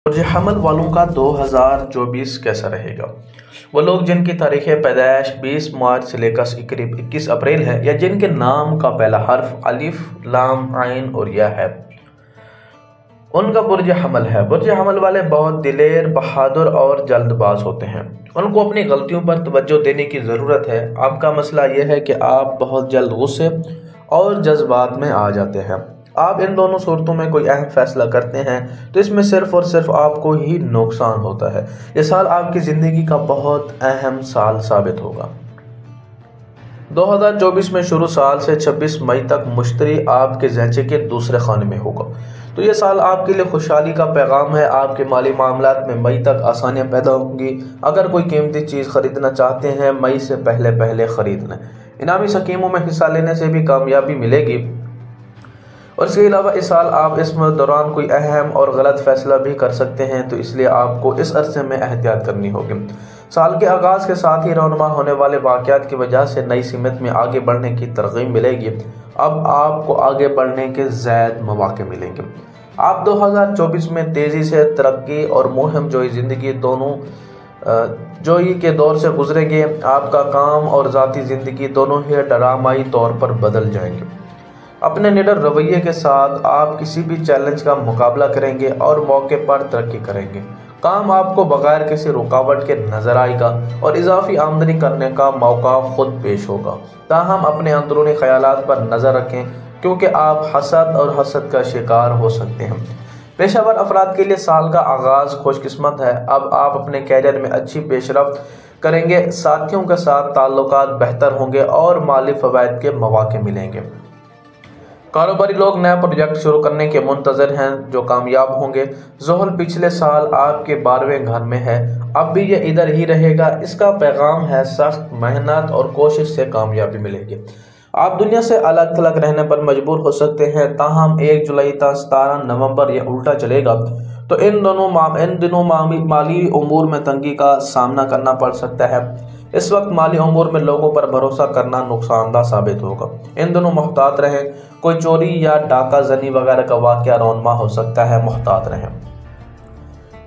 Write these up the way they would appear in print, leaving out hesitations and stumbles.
برج حمل والوں کا 2024 کیسا رہے گا؟ وہ لوگ جن کی تاریخ پیدائش 20 مارچ سے لے کر قریب 21 اپریل ہے یا جن کے نام کا پہلا حرف الف، لام، عین اور یا ہے، ان کا برج حمل ہے۔ برج حمل والے بہت دلیر، بہادر اور جلد باز ہوتے ہیں۔ ان کو اپنی غلطیوں پر توجہ دینے کی ضرورت ہے۔ آپ کا مسئلہ یہ ہے کہ آپ بہت جلد غصے اور جذبات میں آ جاتے ہیں۔ آپ ان دونوں صورتوں میں کوئی اہم فیصلہ کرتے ہیں تو اس میں صرف اور صرف آپ کو ہی نقصان ہوتا ہے۔ یہ سال آپ کی زندگی کا بہت اہم سال ثابت ہوگا۔ 2024 میں شروع سال سے 26 مئی تک مشتری آپ کے ذہنچے کے دوسرے خانے میں ہوگا، تو یہ سال آپ کے لیے خوشحالی کا پیغام ہے۔ آپ کے مالی معاملات میں مئی تک آسانیاں پیدا ہوں گی۔ اگر کوئی قیمتی چیز خریدنا چاہتے ہیں، مئی سے پہلے خرید لیں۔ انعامی اسکیموں میں حصہ لینے سے بھی کامیابی ملے گی، اور اس کے علاوہ اس سال آپ اس دوران کوئی اہم اور غلط فیصلہ بھی کر سکتے ہیں، تو اس لیے آپ کو اس عرصے میں احتیاط کرنی ہوگی۔ سال کے آغاز کے ساتھ ہی رونما ہونے والے واقعات کی وجہ سے نئی سمت میں آگے بڑھنے کی ترغیب ملے گی۔ اب آپ کو آگے بڑھنے کے زائد مواقع ملیں گے۔ آپ 2024 میں تیزی سے ترقی اور مہم جوئی زندگی دونوں جوئی کے دور سے گزریں گے۔ آپ کا کام اور ذاتی زندگی دونوں ہی ڈرامائی طور پر بدل جائیں گے۔ اپنے نڈر رویے کے ساتھ آپ کسی بھی چیلنج کا مقابلہ کریں گے اور موقع پر ترقی کریں گے۔ کام آپ کو بغیر کسی رکاوٹ کے نظر آئے گا اور اضافی آمدنی کرنے کا موقع خود پیش ہوگا۔ تاہم اپنے اندرونی خیالات پر نظر رکھیں، کیونکہ آپ حسد اور حسد کا شکار ہو سکتے ہیں۔ پیشہ ور افراد کے لیے سال کا آغاز خوش قسمت ہے۔ اب آپ اپنے کیریئر میں اچھی پیش رفت کریں گے، ساتھیوں کے ساتھ تعلقات بہتر ہوں گے اور مالی فوائد کے مواقع ملیں گے۔ کاروباری لوگ نئے پروجیکٹ شروع کرنے کے منتظر ہیں جو کامیاب ہوں گے۔ زحل پچھلے سال آپ کے 12ویں گھر میں ہے، اب بھی یہ ادھر ہی رہے گا۔ اس کا پیغام ہے سخت محنت اور کوشش سے کامیابی ملے گی۔ آپ دنیا سے الگ تھلگ رہنے پر مجبور ہو سکتے ہیں، تاہم 1 جولائی تا 17 نومبر یہ الٹا چلے گا، تو ان دنوں مالی امور میں تنگی کا سامنا کرنا پڑ سکتا ہے۔ اس وقت مالی امور میں لوگوں پر بھروسہ کرنا نقصان دہ ثابت ہوگا۔ ان دنوں محتاط رہیں، کوئی چوری یا ڈاکہ زنی وغیرہ کا واقعہ رونما ہو سکتا ہے، محتاط رہیں۔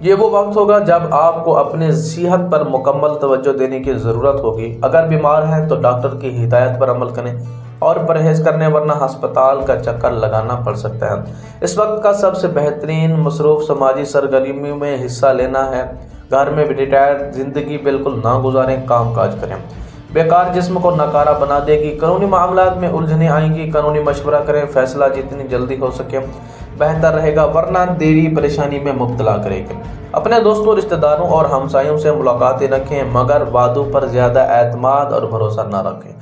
یہ وہ وقت ہوگا جب آپ کو اپنی صحت پر مکمل توجہ دینے کی ضرورت ہوگی۔ اگر بیمار ہیں تو ڈاکٹر کی ہدایت پر عمل کریں اور پرہیز کرنے، ورنہ ہسپتال کا چکر لگانا پڑ سکتا ہے۔ اس وقت کا سب سے بہترین مصروف سماجی سرگرمیوں میں حصہ لینا ہے۔ گھر میں ریٹائرڈ زندگی بالکل نہ گزاریں، کام کاج کریں۔ بیکار جسم کو ناکارہ بنا دے گی۔ قانونی معاملات میں الجھنیں آئیں گی، قانونی مشورہ کریں، فیصلہ جتنی جلدی ہو سکے بہتر رہے گا، ورنہ دیری پریشانی میں مبتلا کرے گی۔ اپنے دوستوں، رشتہ داروں اور ہمسایوں سے ملاقاتیں رکھیں، مگر وعدوں پر زیادہ اعتماد اور بھروسہ نہ رکھیں۔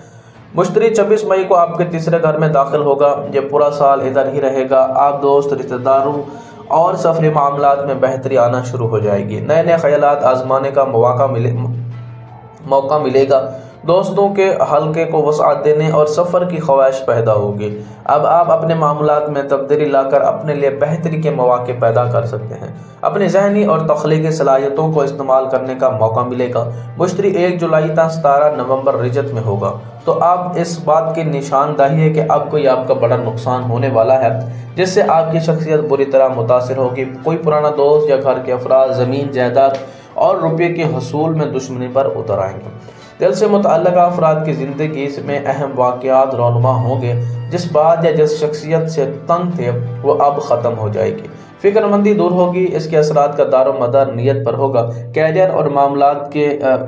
مشتری 26 مئی کو آپ کے تیسرے گھر میں داخل ہوگا، یہ پورا سال ادھر ہی رہے گا۔ آپ دوست، رشتہ داروں اور سفری معاملات میں بہتری آنا شروع ہو جائے گی۔ نئے خیالات آزمانے کا موقع ملے گا۔ دوستوں کے حلقے کو وسعت دینے اور سفر کی خواہش پیدا ہوگی۔ اب آپ اپنے معاملات میں تبدیلی لا کر اپنے لیے بہتری کے مواقع پیدا کر سکتے ہیں۔ اپنی ذہنی اور تخلیقی صلاحیتوں کو استعمال کرنے کا موقع ملے گا۔ مشتری 1 جولائی تا 17 نومبر رجت میں ہوگا، تو اب اس بات کی نشاندہی ہے کہ اب کوئی آپ کا بڑا نقصان ہونے والا ہے، جس سے آپ کی شخصیت بری طرح متاثر ہوگی۔ کوئی پرانا دوست یا گھر کے افراد زمین، جائیداد اور روپے کے حصول میں دشمنی پر اتر آئیں گے۔ دل سے متعلقہ افراد کی زندگی میں اہم واقعات رونما ہوں گے۔ جس بات یا جس شخصیت سے تنگ تھے وہ اب ختم ہو جائے گی۔ فکر مندی دور ہوگی، اس کے اثرات کا دار و مدار نیت پر ہوگا۔ کیریئر اور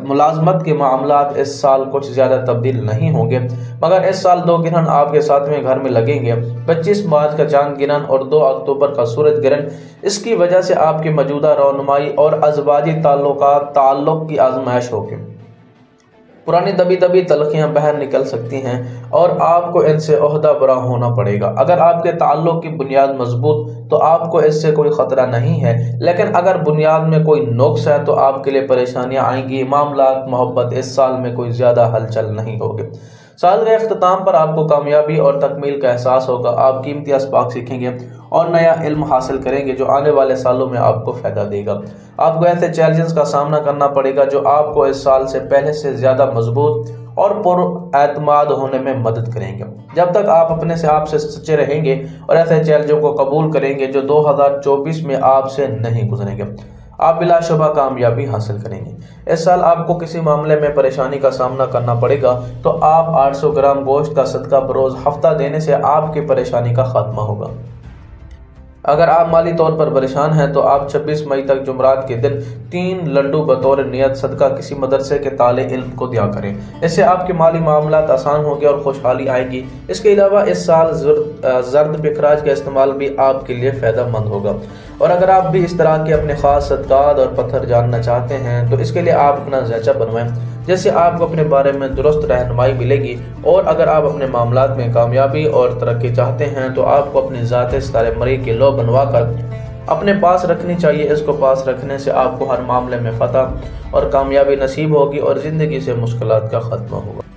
ملازمت کے معاملات اس سال کچھ زیادہ تبدیل نہیں ہوں گے، مگر اس سال 2 گرہن آپ کے 7ویں گھر میں لگیں گے۔ 25 مارچ کا چاند گرہن اور 2 اکتوبر کا سورج گرہن، اس کی وجہ سے آپ کی موجودہ رونمائی اور ازواجی تعلق کی آزمائش ہوگی۔ پرانی دبی تلخیاں باہر نکل سکتی ہیں اور آپ کو ان سے عہدہ برا ہونا پڑے گا۔ اگر آپ کے تعلق کی بنیاد مضبوط تو آپ کو اس سے کوئی خطرہ نہیں ہے، لیکن اگر بنیاد میں کوئی نقص ہے تو آپ کے لیے پریشانیاں آئیں گی۔ معاملات، محبت، اس سال میں کوئی زیادہ ہلچل نہیں ہوگی۔ سال کے اختتام پر آپ کو کامیابی اور تکمیل کا احساس ہوگا۔ آپ قیمتی اسباق سیکھیں گے اور نیا علم حاصل کریں گے جو آنے والے سالوں میں آپ کو فائدہ دے گا۔ آپ کو ایسے چیلنجز کا سامنا کرنا پڑے گا جو آپ کو اس سال سے پہلے سے زیادہ مضبوط اور پر اعتماد ہونے میں مدد کریں گے۔ جب تک آپ اپنے آپ سے سچے رہیں گے اور ایسے چیلنجوں کو قبول کریں گے جو 2024 میں آپ سے نہیں گزریں گے، آپ بلا شبہ کامیابی حاصل کریں گے۔ اس سال آپ کو کسی معاملے میں پریشانی کا سامنا کرنا پڑے گا تو آپ 800 گرام گوشت کا صدقہ بروز ہفتہ دینے سے آپ کی پریشانی کا خاتمہ ہوگا۔ اگر آپ مالی طور پر پریشان ہیں تو آپ 26 مئی تک جمعرات کے دن 3 لڈو بطور نیت صدقہ کسی مدرسے کے طالب علم کو دیا کریں۔ اس سے آپ کے مالی معاملات آسان ہوں گے اور خوشحالی آئے گی۔ اس کے علاوہ اس سال زرد بکھراج کا استعمال بھی آپ کے لیے فائدہ مند ہوگا۔ اور اگر آپ بھی اس طرح کے اپنے خاص صدقات اور پتھر جاننا چاہتے ہیں تو اس کے لیے آپ اپنا ذائچہ بنوائیں، جس سے آپ کو اپنے بارے میں درست رہنمائی ملے گی۔ اور اگر آپ اپنے معاملات میں کامیابی اور ترقی چاہتے ہیں تو آپ کو اپنی ذات ستارہ مری کی لو بنوا کر اپنے پاس رکھنی چاہیے۔ اس کو پاس رکھنے سے آپ کو ہر معاملے میں فتح اور کامیابی نصیب ہوگی اور زندگی سے مشکلات کا خاتمہ ہوگا۔